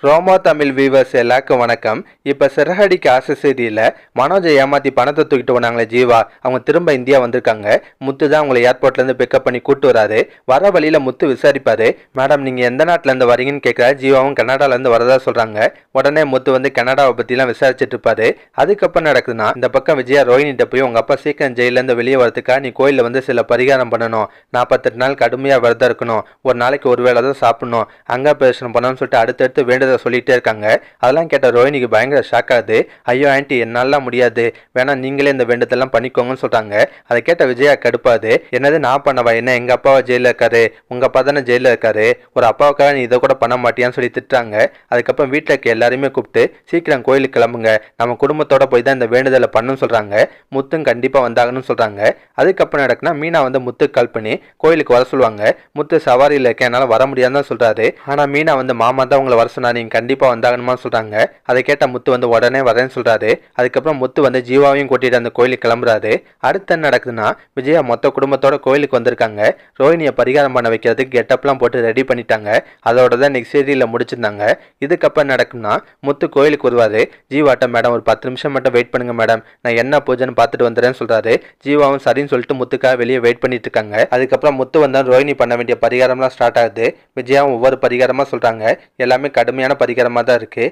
ரோமோ Tamil viewers எல்லாருக்கும் வணக்கம். இப்போ சிறகடிக்க ஆசை சீரியலில் மனோஜை ஏமாற்றி பணத்தை தூக்கிட்டு போனாங்களே ஜீவா, அவங்க திரும்ப இந்தியா வந்திருக்காங்க. முத்து தான் அவங்களை ஏர்போர்ட்லேருந்து பிக்கப் பண்ணி கூப்பிட்டு வராரு. வர வழியில் முத்து விசாரிப்பாரு. மேடம் நீங்கள் எந்த நாட்டிலேருந்து வரீங்கன்னு கேட்குறாரு. ஜீவாவும் கனடாலேருந்து வரதா சொல்கிறாங்க. உடனே முத்து வந்து கனடாவை பற்றிலாம் விசாரிச்சுட்டு இருப்பாரு. அதுக்கப்புறம் நடக்குதுன்னா இந்த பக்கம் விஜயா ரோஹினிட்ட போய் உங்கள் அப்பா சீக்கிரம் ஜெயிலேருந்து வெளியே வரதுக்காக நீ கோயிலில் வந்து சில பரிகாரம் பண்ணணும், 48 நாள் கடுமையாக விரதம் இருக்கணும், ஒரு நாளைக்கு ஒரு வேளை தான் சாப்பிடணும், அங்கே பிரச்சனை பண்ணணும்னு சொல்லிட்டு அடுத்தடுத்து வேண்டுதல் சொல்லிட்டே இருக்காங்க. அதெல்லாம் கேட்ட ரோஹினிக்கு பயங்கர ஷாக் ஆகுது. ஐயோ ஆண்டி என்னாலாம் முடியாது, வேணா நீங்களே இந்த வேண்டதெல்லாம் பண்ணிக்கோங்கன்னு சொல்றாங்க. அதை கேட்ட விஜயா கடுப்பாது. என்னது நான் பண்ணவா, என்ன எங்க அப்பாவை ஜெயில இருக்காரு, உங்க அப்பா தானே ஜெயில இருக்காரு, ஒரு அப்பாவுக்காக நீ இதை கூட பண்ண மாட்டியான்னு சொல்லி திட்டுறாங்க. அதுக்கப்புறம் வீட்டில் இருக்க எல்லாருமே கூப்பிட்டு சீக்கிரம் கோயிலுக்கு கிளம்புங்க, நம்ம குடும்பத்தோட போய் தான் இந்த வேண்டுதலை பண்ணுன்னு சொல்றாங்க. முத்தும் கண்டிப்பா வந்தாகணும்னு சொல்றாங்க. அதுக்கப்புறம் நடக்குன்னா மீனா வந்து முத்துக்கு கால் பண்ணி கோயிலுக்கு வர சொல்லுவாங்க. முத்து சவாரியில் இருக்க என்னால வர முடியாதுன்னு சொல்றாரு. ஆனா மீனா வந்து மாமா தான் உங்களை வர சொன்னாரு, நீங்க கண்டிப்பா வந்தாகணுமா சொல்றாங்க. அதை கேட்ட முத்து வந்து உடனே வரேன்னு சொல்றாரு. அதுக்கப்புறம் முத்து வந்து ஜீவாவையும் கூட்டிட்டு அந்த கோயிலுக்கு கிளம்புறாரு. அடுத்து என்ன நடக்குதுன்னா விஜயா மொத்த குடும்பத்தோட கோயிலுக்கு வந்திருக்காங்க. ரோஹினியை பரிகாரம் பண்ண வைக்கிறதுக்கு கெட்டப்லாம் போட்டு ரெடி பண்ணிட்டாங்க. அதோட தான் நெக்ஸ்ட் சீரியல்ல முடிச்சிருந்தாங்க. இதுக்கப்புறம் நடக்கும்னா முத்து கோயிலுக்கு வருவாரு. ஜீவாட்ட மேடம் ஒரு 10 நிமிஷம் மட்டும் வெயிட் பண்ணுங்க மேடம், நான் என்ன பூஜைன்னு பார்த்துட்டு வந்துடுறேன்னு சொல்றாரு. ஜீவாவும் சரின்னு சொல்லிட்டு முத்துக்காக வெளியே வெயிட் பண்ணிட்டு இருக்காங்க. அதுக்கப்புறம் முத்து வந்தா ரோஹினி பண்ண வேண்டிய பரிகாரம்லாம் ஸ்டார்ட் ஆகுது. விஜயாவும் ஒவ்வொரு பரிகாரமா சொல்றாங்க. எல்லாமே கடுமையான பரிகாரமாக தான் இருக்கு.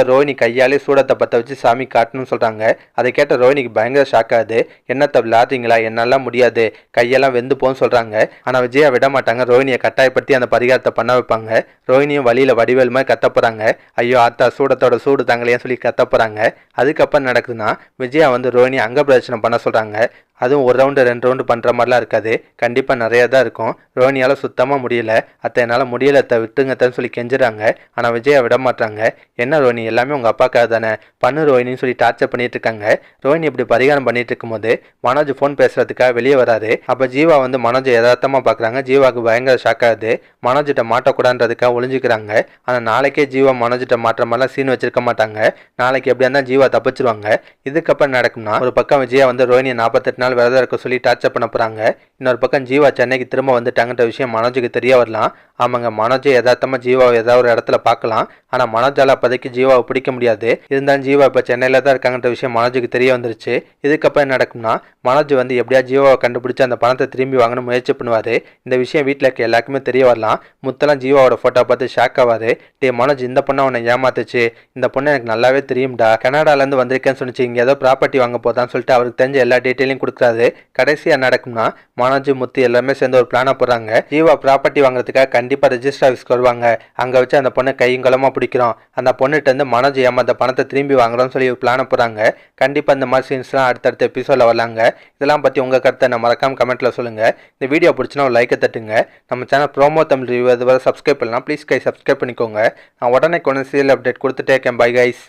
ரோஹினி கையாலே சூடத்தை பற்ற வச்சு சாமி காட்டணும்னு சொல்றாங்க. அதை கேட்ட ரோஹினிக்கு பயங்கர ஷாக் ஆகுது. என்னத்தை விளையாடுறீங்களா, என்னாலாம் முடியாது, கையெல்லாம் வெந்து போன்னு சொல்றாங்க. ஆனா விஜயா விட மாட்டாங்க. ரோஹினியை கட்டாயப்படுத்தி அந்த பரிகாரத்தை பண்ண வைப்பாங்க. ரோஹினியும் வழியில வடிவேல் மாதிரி கத்த போறாங்க. ஐயோ ஆத்தா சூடத்தோட சூடு தாங்கலையான்னு சொல்லி கத்த போறாங்க. அதுக்கப்புறம் நடக்குதுன்னா விஜயா வந்து ரோஹினி அங்க பிரதட்சணை பண்ண சொல்றாங்க. அதுவும் ஒரு ரவுண்டு 2 ரவுண்டு பண்ணுற மாதிரிலாம் இருக்காது, கண்டிப்பாக நிறையா தான் இருக்கும். ரோஹினியால் சுத்தமாக முடியல. அத்தை என்னால் முடியல, அத்தை விட்டுங்கத்தன்னு சொல்லி கெஞ்சுறாங்க. ஆனால் விஜயா விட மாட்டாங்க. என்ன ரோஹினி எல்லாமே உங்கள் அப்பாக்காக தானே, பண்ணு ரோஹினின்னு சொல்லி டார்ச்சர் பண்ணிட்டு இருக்காங்க. ரோஹினி இப்படி பரிகாரம் பண்ணிட்டு இருக்கும்போது மனோஜ் ஃபோன் பேசுறதுக்காக வெளியே வராரு. அப்போ ஜீவா வந்து மனோஜை யதார்த்தமாக பார்க்குறாங்க. ஜீவாவுக்கு பயங்கர ஷாக் ஆகுது. மனோஜிட்ட மாட்டக்கூடாதுன்றதுக்காக ஒளிஞ்சிக்கிறாங்க. ஆனால் நாளைக்கே ஜீவா மனோஜிட்ட மாற்ற மாதிரிலாம் சீன் வச்சிருக்க மாட்டாங்க. நாளைக்கு எப்படியா இருந்தால் ஜீவா தப்பிச்சிருவாங்க. இதுக்கப்புறம் நடக்கும்னா ஒரு பக்கம் விஜயா வந்து ரோஹினியை 48 நாள் விரதம் இருக்க சொல்லி டார்ச்சர் பண்ண போறாங்க. இன்னொரு பக்கம் ஜீவா சென்னைக்கு திரும்ப வந்துட்டாங்கன்ற விஷயம் மனோஜுக்கு தெரிய வரலாம். ஆமாங்க, மனோஜை யதார்த்தமா ஜீவாவை ஏதாவது ஒரு இடத்துல பார்க்கலாம். ஆனா மனோஜால அப்போதைக்கு ஜீவாவை பிடிக்க முடியாது. இருந்தாலும் ஜீவா இப்ப சென்னையில தான் இருக்காங்கன்ற விஷயம் மனோஜுக்கு தெரிய வந்துருச்சு. இதுக்கப்புறம் என்ன நடக்கும்னா மனோஜ் வந்து எப்படியா ஜீவாவை கண்டுபிடிச்சு அந்த பணத்தை திரும்பி வாங்கணும் முயற்சி பண்ணுவாரு. இந்த விஷயம் வீட்டில் இருக்க எல்லாருக்குமே தெரிய வரலாம். முத்தெல்லாம் ஜீவாவோட போட்டோ பார்த்து ஷாக் ஆவாரு. டே மனோஜ், இந்த பொண்ணை உன்னை ஏமாத்துச்சு, இந்த பொண்ணு எனக்கு நல்லாவே தெரியும்டா, கனடால இருந்து வந்திருக்கேன்னு சொன்னிச்சு, இங்க ஏதோ ப்ராப்பர்ட்டி வாங்க போதான்னு சொல்லிட்டு அவருக்கு தெரிஞ்ச எல்லா டீட்டெயிலையும் கொடுக்குறாரு. கடைசியா நடக்கும்னா மனோஜ் முத்து எல்லாமே சேர்ந்து ஒரு பிளானா போடுறாங்க. ஜீவா ப்ராப்பர்ட்டி வாங்குறதுக்காக கண்டிப்பா ரெஜிஸ்டர் ஆஃபீஸ்க்கு வருவாங்க. அங்க வச்சு அந்த பொண்ணை கையங்கலமா பிடிக்கிறோம், அந்த பொண்ணுகிட்ட இருந்து மனோஜ் ஏமாந்த பணத்தை திரும்பி வாங்குறோம்னு சொல்லி ஒரு பிளான போறாங்க. கண்டிப்பா இந்த மாதிரி சீன்ஸ்லாம் அடுத்தடுத்த எபிசோட்ல வரலாங்க. இதெல்லாம் பத்தி உங்க கருத்தை நான் மறக்காம கமெண்ட்ல சொல்லுங்க. இந்த வீடியோ பிடிச்சினா ஒரு லைக்கை தட்டுங்க. நம்ம சேனல் ப்ரோமோ தமிழ் ரிவ்யூ அதுவரை சப்ஸ்கிரைப் பண்ணலாம். ப்ளீஸ் கை சப்ஸ்கிரைப் பண்ணிக்கோங்க. நான் உடனே கொண்டு சீரியல் அப்டேட் கொடுத்துட்டே இருக்கேன். Bye guys.